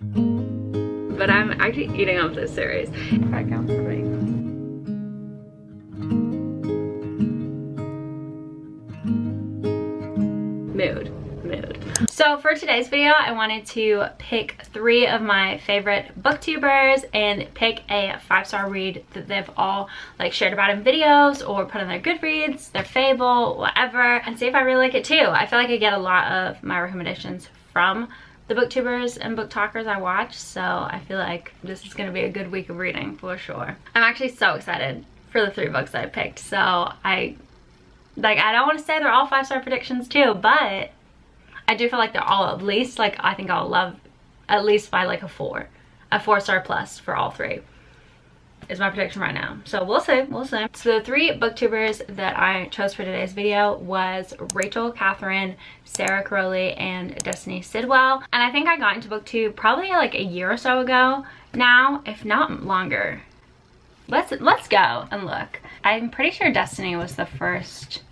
But I'm actually eating up this series. That counts for me. Mood. So for today's video, I wanted to pick 3 of my favorite booktubers and pick a 5-star read that they've all like shared about in videos or put on their Goodreads, their Fable, whatever, and see if I really like it too. I feel like I get a lot of my recommendations from the booktubers and book talkers I watch, so I feel like this is gonna be a good week of reading for sure. I'm actually so excited for the 3 books that I picked. So I don't want to say they're all 5-star predictions too, but I do feel like they're all at least, like, I think I'll love at least by like a 4-star plus for all 3 is my prediction right now. So we'll see. So the 3 booktubers that I chose for today's video was Rachel, Catherine, Sarah Caroli, and Destiny Sidwell. And I think I got into booktube probably like a year or so ago now, if not longer. Let's go and look. I'm pretty sure Destiny was the first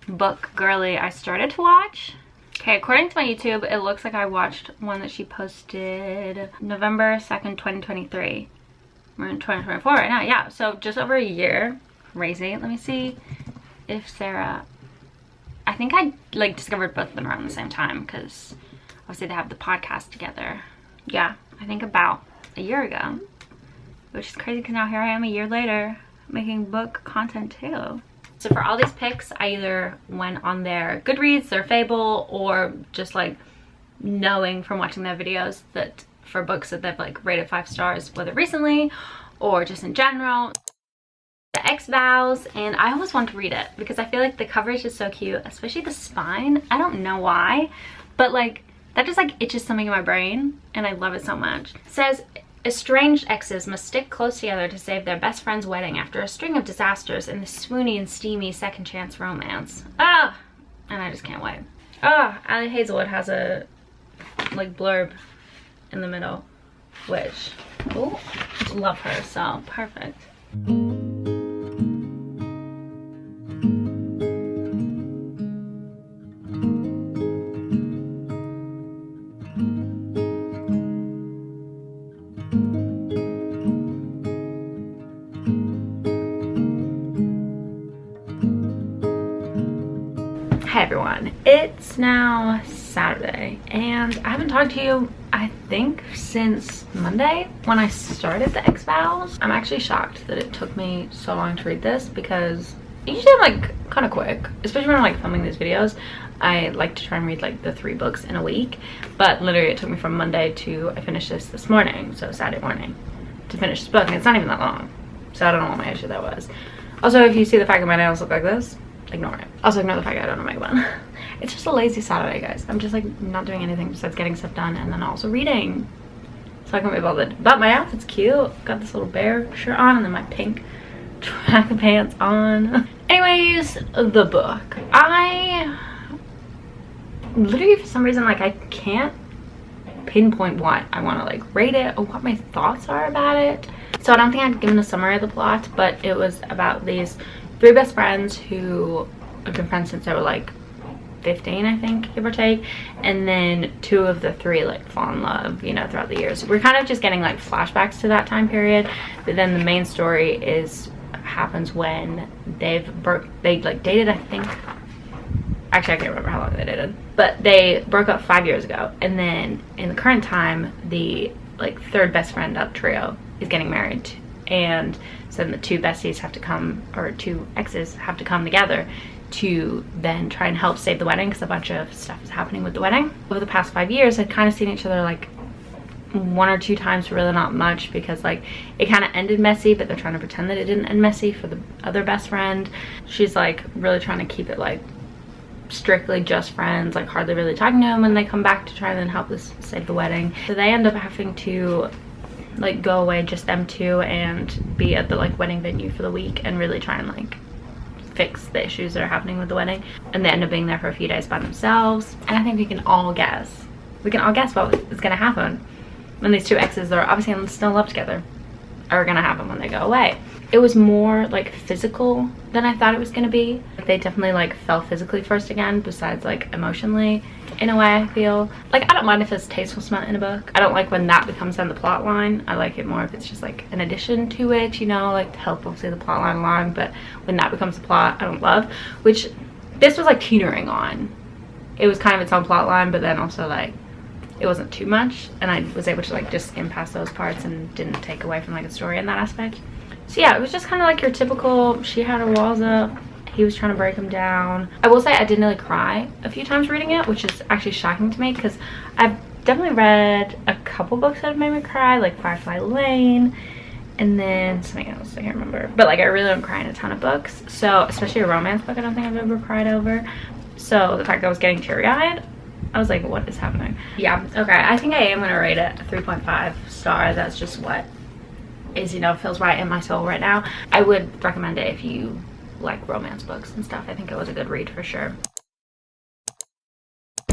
book girly I started to watch. Okay, according to my YouTube, it looks like I watched one that she posted November 2nd, 2023. We're in 2024 right now, yeah. So just over a year. Crazy. Let me see if Sarah... I think I like discovered both of them around the same time because obviously they have the podcast together. Yeah, I think about a year ago. Which is crazy because now here I am a year later making book content too. So for all these picks, I either went on their Goodreads, their Fable, or just like knowing from watching their videos that for books that they've like rated 5 stars, whether recently or just in general. The Ex Vows, and I always want to read it because I feel like the coverage is so cute, especially the spine. I don't know why, but like that just like itches something in my brain and I love it so much. It says, estranged exes must stick close together to save their best friend's wedding after a string of disasters in the swoony and steamy second chance romance. Ah! And I just can't wait. Ah! Ali Hazelwood has a like blurb in the middle, which, oh, love her, so perfect. Hey everyone, it's now Saturday and I haven't talked to you I think since Monday when I started the Ex Vows. I'm actually shocked that it took me so long to read this because usually I'm like kind of quick, especially when I'm like filming these videos. I like to try and read like the 3 books in a week, but literally it took me from Monday to I finished this morning, so Saturday morning, to finish this book, and it's not even that long, so I don't know what my issue that was. Also, if you see the fact that my nails look like this, ignore it. Also ignore the fact that I don't know makeup on. It's just a lazy Saturday, guys. I'm just like not doing anything besides getting stuff done and then also reading. So I can be bothered. But my outfit's cute. Got this little bear shirt on and then my pink track pants on. Anyways, the book. I literally for some reason like I can't pinpoint what I want to like rate it or what my thoughts are about it. So I don't think I'd given a summary of the plot, but it was about these 3 best friends who have been friends since they were like 15, I think, give or take, and then 2 of the 3 like fall in love, you know, throughout the years. We're kind of just getting like flashbacks to that time period, but then the main story happens when they like dated, I think. Actually, I can't remember how long they dated, but they broke up 5 years ago, and then in the current time, the like 3rd best friend out of the trio is getting married. And so then the 2 besties have to come, or 2 exes have to come together to then try and help save the wedding because a bunch of stuff is happening with the wedding. Over the past 5 years, I'd kind of seen each other like 1 or 2 times, really not much, because like it kind of ended messy, but they're trying to pretend that it didn't end messy for the other best friend. She's like really trying to keep it like strictly just friends, like hardly really talking to him when they come back to try and then help us save the wedding. So they end up having to like go away, just them 2, and be at the like wedding venue for the week and really try and like fix the issues that are happening with the wedding. And they end up being there for a few days by themselves, and I think we can all guess what is gonna happen when these 2 exes that are obviously still in love together are gonna happen when they go away. it was more like physical than I thought it was gonna be. They definitely like fell physically first again, besides like emotionally in a way. I feel like I don't mind if it's tasteful smut in a book. I don't like when that becomes on the plot line. I like it more if it's just like an addition to it, you know, like to help obviously the plot line along. But when that becomes the plot, I don't love, which this was like teetering on. It was kind of its own plot line, but then also like it wasn't too much, and I was able to like just skim past those parts and didn't take away from like a story in that aspect. So yeah, it was just kind of like your typical, she had her walls up, he was trying to break them down. I will say I did nearly cry a few times reading it, which is actually shocking to me because I've definitely read a couple books that have made me cry, like Firefly Lane and then something else I can't remember. But like I really don't cry in a ton of books, so especially a romance book I don't think I've ever cried over. So the fact that I was getting teary-eyed, I was like, what is happening? Yeah, okay, I think I am gonna rate it a 3.5 star. That's just what is, you know, feels right in my soul right now. I would recommend it if you like romance books and stuff. I think it was a good read for sure.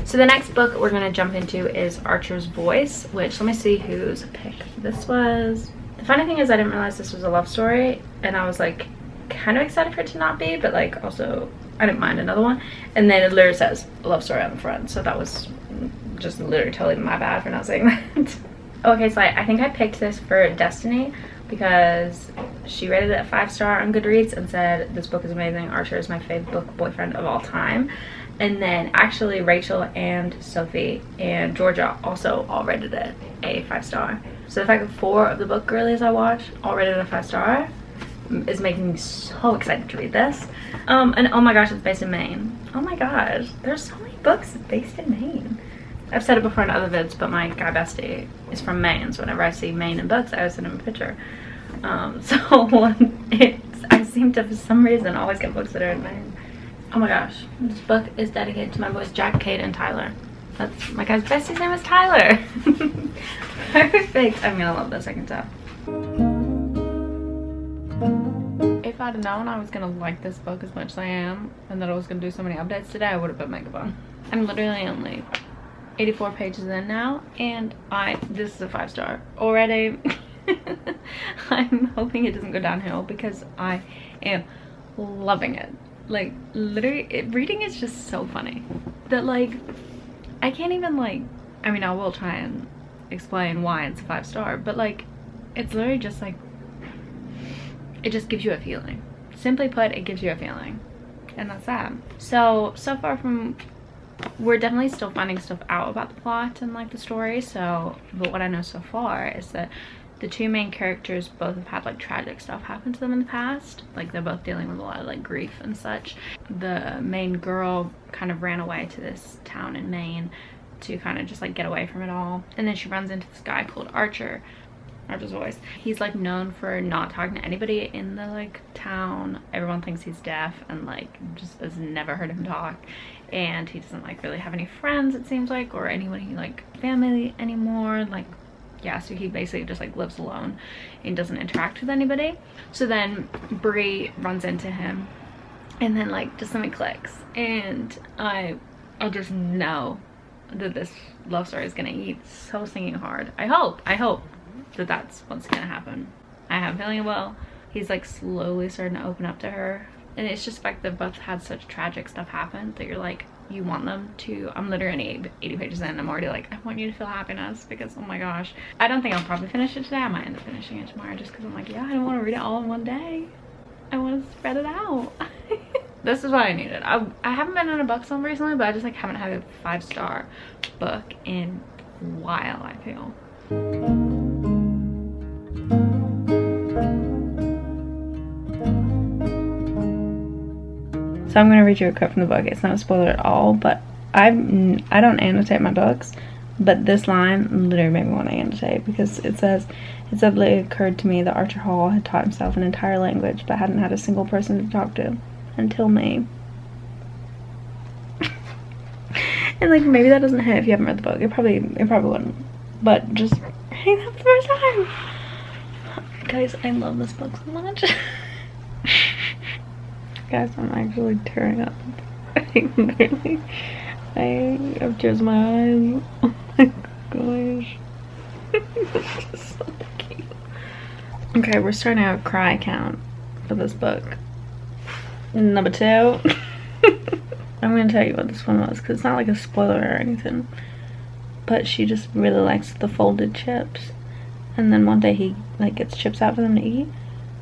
So the next book we're gonna jump into is Archer's Voice, which, let me see whose pick this was. The funny thing is I didn't realize this was a love story, and I was like kind of excited for it to not be, but like also I didn't mind another one. And then it literally says a love story on the front, so that was just literally totally my bad for not saying that. Okay, so I think I picked this for Destiny because she rated it a 5-star on Goodreads and said this book is amazing. Archer is my favorite book boyfriend of all time. And then actually Rachel and Sophie and Georgia also all rated it a 5-star. So the fact that 4 of the book girlies I watched all rated it a 5-star is making me so excited to read this. And oh my gosh, it's based in Maine. Oh my gosh, there's so many books based in Maine. I've said it before in other vids, but my guy bestie is from Maine, so whenever I see Maine in books, I always send him a picture. I seem to, for some reason, always get books that are in Maine. Oh my gosh, this book is dedicated to my boys Jack, Kate, and Tyler. That's my guy's bestie's name is Tyler. Perfect. I'm gonna love this, I can tell. If I'd known I was gonna like this book as much as I am, and that I was gonna do so many updates today, I would have put makeup on. I'm literally only 84 pages in now, and this is a 5-star already. I'm hoping it doesn't go downhill because I am loving it. Like literally, reading is just so funny that like I can't even like, I mean I will try and explain why it's a 5-star, but like it's literally just like, it just gives you a feeling. Simply put, it gives you a feeling, and that's that. So far from, we're definitely still finding stuff out about the plot and like the story, but what I know so far is that the 2 main characters both have had like tragic stuff happen to them in the past. Like they're both dealing with a lot of like grief and such. The main girl kind of ran away to this town in Maine to kind of just like get away from it all, and then she runs into this guy called Archer's Voice. He's like known for not talking to anybody in the like town. Everyone thinks he's deaf and like just has never heard him talk, and he doesn't like really have any friends, it seems like, or anyone like family anymore. Like yeah, so he basically just like lives alone and doesn't interact with anybody. So then Bree runs into him, and then like just something clicks, and I just know that this love story is gonna eat so singing hard. I hope that that's what's gonna happen. I have a feeling it will. He's like slowly starting to open up to her, and it's just like they've both had such tragic stuff happen that you're like, you want them to, I'm literally 80 pages in, I'm already like, I want you to feel happiness, because oh my gosh. I don't think I'll probably finish it today. I might end up finishing it tomorrow just because I'm like, yeah, I don't want to read it all in one day. I want to spread it out. This is what I needed. I haven't been in a book slump recently, but I just like haven't had a 5-star book in a while, I feel. So I'm going to read you a quote from the book. It's not a spoiler at all, but I don't annotate my books, but this line literally made me want to annotate, because it says, "It suddenly occurred to me that Archer Hall had taught himself an entire language, but hadn't had a single person to talk to until me." And like maybe that doesn't hit if you haven't read the book. It probably wouldn't. But just reading that for the first time. Guys, I love this book so much. Guys, I'm actually tearing up. Literally, I have tears in my eyes. Oh my gosh. This is so cute. Okay, we're starting our cry count. for this book. Number 2. I'm gonna tell you what this one was, because it's not like a spoiler or anything. But she just really likes the folded chips. And then one day he like gets chips out for them to eat.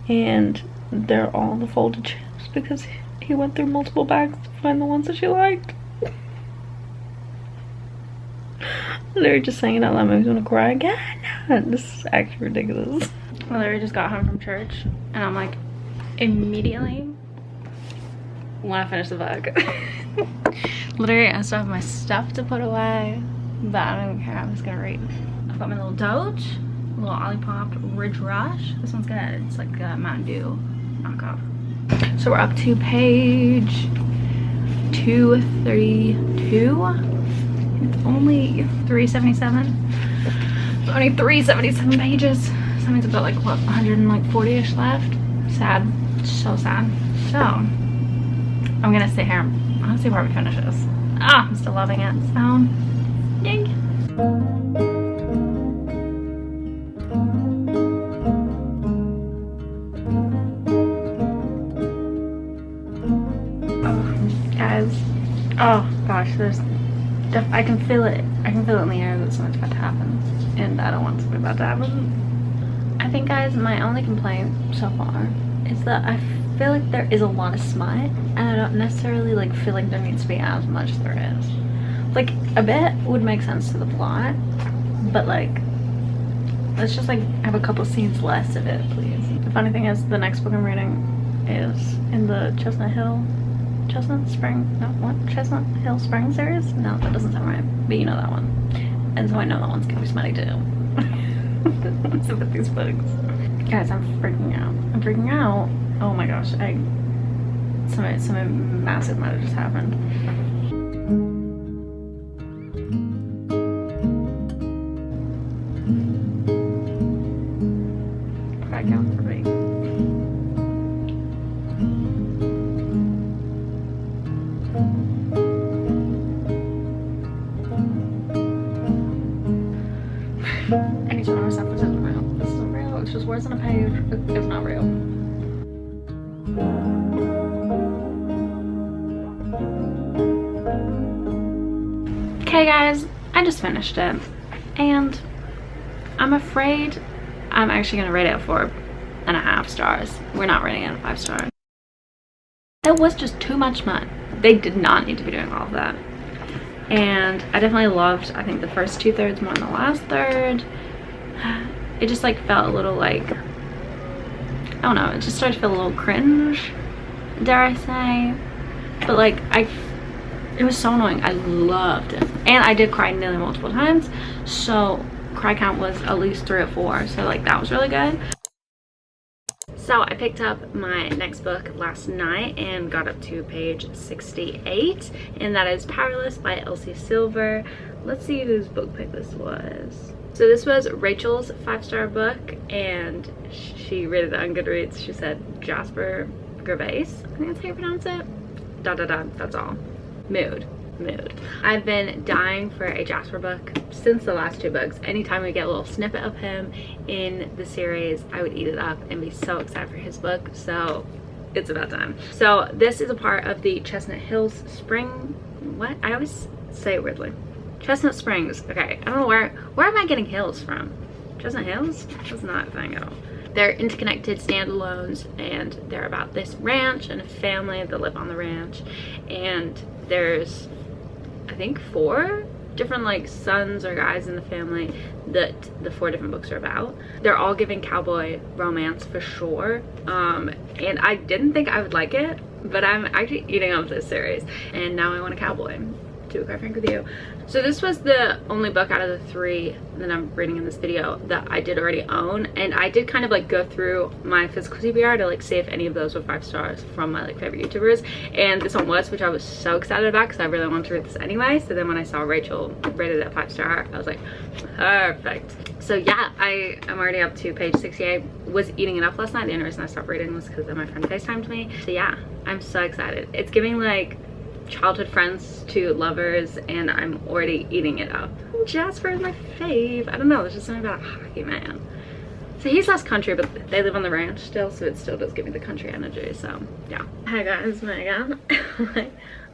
And they're all the folded chips because he went through multiple bags to find the ones that she liked. Literally just saying it out loud makes me want to cry again. This is actually ridiculous. I literally just got home from church and I'm like, immediately want to finish the book. Literally, I still have my stuff to put away, but I don't even care. I'm just gonna read. I've got my little Doge, little Olipop Ridge Rush. This one's good. It's like a Mountain Dew knockoff. So we're up to page 232. It's only 377. It's only 377 pages. So that means I've got like what, 140-ish left. Sad. So sad. So I'm gonna sit here. I'm gonna see where we finish this. Ah, I'm still loving it. So yay. Guys, oh gosh, I can feel it. I can feel it in the air that something's about to happen, and I don't want something about to happen. I think, guys, my only complaint so far is that I feel like there is a lot of smut, and I don't necessarily like feel like there needs to be as much as there is. Like, a bit would make sense to the plot, but like, let's just like have a couple scenes less of it, please. The funny thing is, the next book I'm reading is in the Chestnut Hill Spring series? No, that doesn't sound right, but you know that one. And so I know that one's gonna be smutty too. What's up with these books? Guys, I'm freaking out. I'm freaking out. Oh my gosh, something massive might have just happened. Back down for me. Anytime I myself, this isn't real. This isn't real. It's just words on a page. It's not real. Okay, guys, I just finished it, and I'm afraid I'm actually gonna rate it 4.5 stars. We're not rating it a 5 star. That was just too much smut. They did not need to be doing all of that. And I definitely loved, I think, the first 2/3 more than the last third. It just like felt a little like, I don't know, it just started to feel a little cringe, dare I say. But like, it was so annoying. I loved it. And I did cry nearly multiple times. So cry count was at least 3 or 4. So like, that was really good. So I picked up my next book last night and got up to page 68, and that is Powerless by Elsie Silver. Let's see whose book pick this was. So this was Rachel's 5-star book, and she rated it on Goodreads. She said Jasper Gervais, I think that's how you pronounce it. That's all. Mood. I've been dying for a Jasper book since the last 2 books. Anytime we get a little snippet of him in the series, I would eat it up and be so excited for his book. So it's about time. So this is a part of the Chestnut Hills Spring, what? I always say it weirdly. Chestnut Springs. Okay, I don't know where am I getting hills from? Chestnut Hills? That's not a thing at all. They're interconnected standalones, and they're about this ranch and a family that live on the ranch. And there's, I think, 4 different like sons or guys in the family that the 4 different books are about. They're all giving cowboy romance for sure. And I didn't think I would like it, but I'm actually eating up this series, and now I want a cowboy, to be quite frank with you. So this was the only book out of the 3 that I'm reading in this video that I did already own, and I did kind of like go through my physical TBR to like see if any of those were 5 stars from my like favorite YouTubers, and this one was, which I was so excited about because I really wanted to read this anyway. So then when I saw Rachel rated it 5 star, I was like, perfect. So yeah, I'm already up to page 68. Was eating it up last night. The only reason I stopped reading was because then my friend FaceTimed me. So yeah, I'm so excited. It's giving like childhood friends to lovers, and I'm already eating it up. Jasper is my fave. I don't know, there's just something about a hockey man. So he's less country, but they live on the ranch still, so it still does give me the country energy, so yeah. Hi guys, Megan.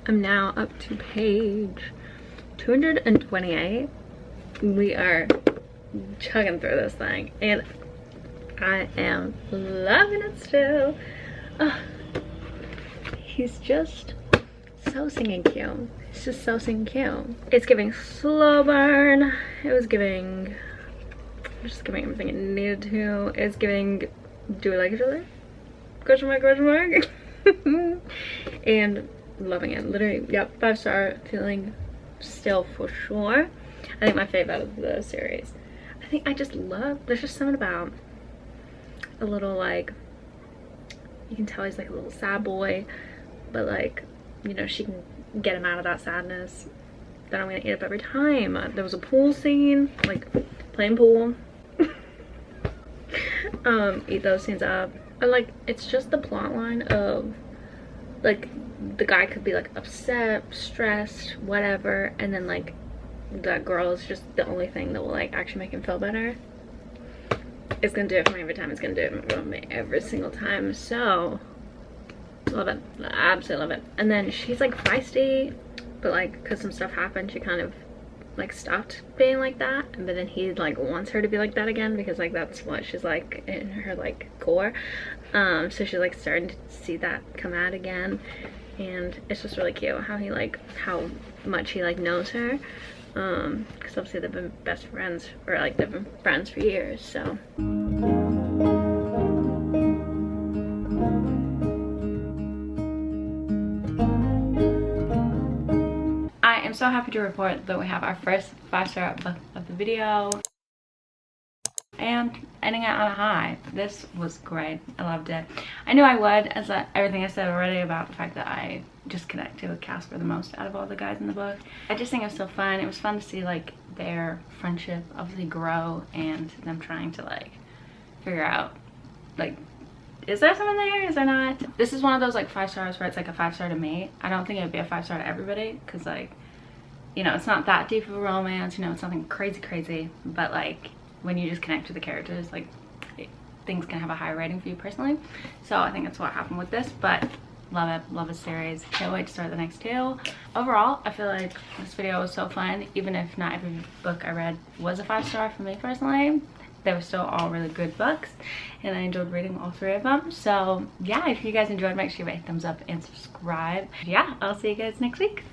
I'm now up to page 228. We are chugging through this thing, and I am loving it still. Oh, he's just so singing cute. It's just so singing cute. It's giving slow burn. It was giving, just giving everything it needed to. It's giving, do we like each other? Question mark, question mark. And loving it. Literally, yep, 5-star. Feeling still for sure. I think my favorite of the series. I think I just love, there's just something about a little, like, you can tell he's like a little sad boy, but like, you know, she can get him out of that sadness that I'm gonna eat up every time. There was a pool scene, like playing pool. Eat those scenes up. And like, it's just the plot line of like, the guy could be like upset, stressed, whatever, and then like that girl is just the only thing that will like actually make him feel better. It's gonna do it for me every time. It's gonna do it for me every single time. So love it. I absolutely love it. And then she's like feisty, but like because some stuff happened, she kind of like stopped being like that, but then he like wants her to be like that again, because like that's what she's like in her like core. So she's like starting to see that come out again, and it's just really cute how he like, how much he like knows her, because obviously they've been best friends, or like they've been friends for years. So I'm so happy to report that we have our first 5-star book of the video and ending it on a high. This was great. I loved it. I knew I would, as everything I said already about the fact that I just connected with Casper the most out of all the guys in the book. I just think it was so fun. It was fun to see like their friendship obviously grow, and them trying to like figure out like, is there someone there, is there not? This is one of those like 5 stars where it's like a 5-star to me. I don't think it would be a 5-star to everybody, because like, you know, it's not that deep of a romance, you know, it's nothing crazy, but like when you just connect to the characters, like things can have a high rating for you personally. So I think that's what happened with this, but love it, love the series. Can't wait to start the next 2. Overall, I feel like this video was so fun, even if not every book I read was a 5-star for me personally. They were still all really good books, and I enjoyed reading all 3 of them. So yeah, if you guys enjoyed, make sure you give it a thumbs up and subscribe. Yeah, I'll see you guys next week.